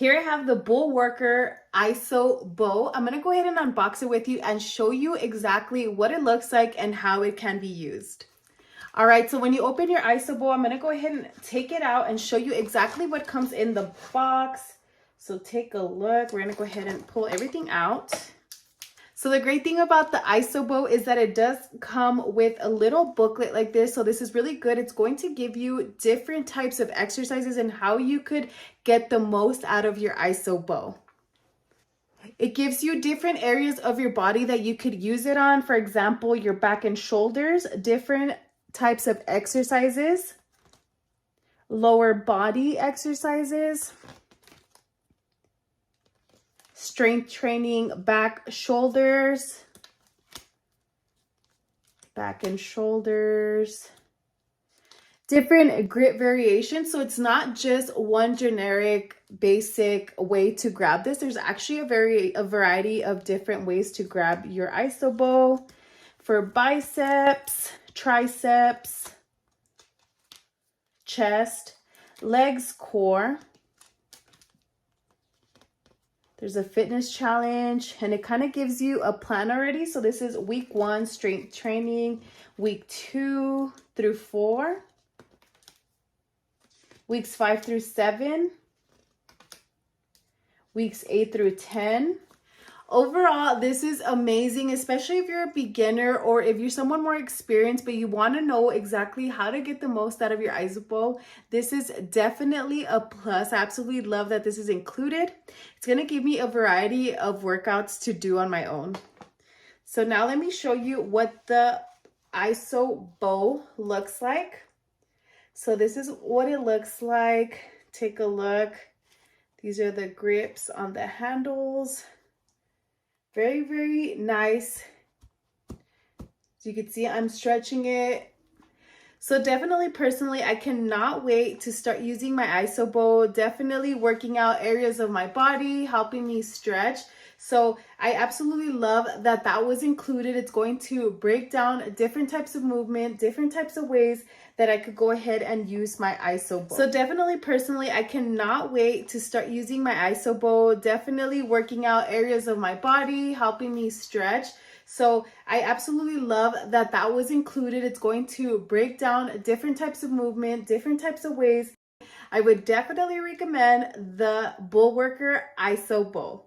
Here I have the Bullworker Iso-Bow. I'm going to go ahead and unbox it with you and show you exactly what it looks like and how it can be used. All right, so when you open your Iso-Bow, I'm going to go ahead and take it out and show you exactly what comes in the box. So take a look. We're going to go ahead and pull everything out. So the great thing about the Iso-Bow is that it does come with a little booklet like this. So this is really good. It's going to give you different types of exercises and how you could get the most out of your Iso-Bow. It gives you different areas of your body that you could use it on. For example, your back and shoulders, different types of exercises, lower body exercises, strength training, back, shoulders, back and shoulders, different grip variations. So it's not just one generic basic way to grab this. There's actually a variety of different ways to grab your Iso-Bow for biceps, triceps, chest, legs, core. There's a fitness challenge and it kind of gives you a plan already. So this is week 1, strength training, week 2 through 4, weeks 5 through 7, weeks 8 through 10. Overall, this is amazing, especially if you're a beginner or if you're someone more experienced, but you want to know exactly how to get the most out of your Iso-Bow. This is definitely a plus. I absolutely love that this is included. It's going to give me a variety of workouts to do on my own. So now let me show you what the Iso-Bow looks like. So this is what it looks like. Take a look. These are the grips on the handles. Very, very nice. As you can see, I'm stretching it. So definitely, personally, I cannot wait to start using my Iso-Bow. Definitely working out areas of my body, helping me stretch. So I absolutely love that that was included. It's going to break down different types of movement, different types of ways that I could go ahead and use my Iso-Bow. So definitely, personally, I cannot wait to start using my Iso-Bow. Definitely working out areas of my body, helping me stretch. So I absolutely love that that was included. It's going to break down different types of movement, different types of ways. I would definitely recommend the Bullworker Iso-Bow.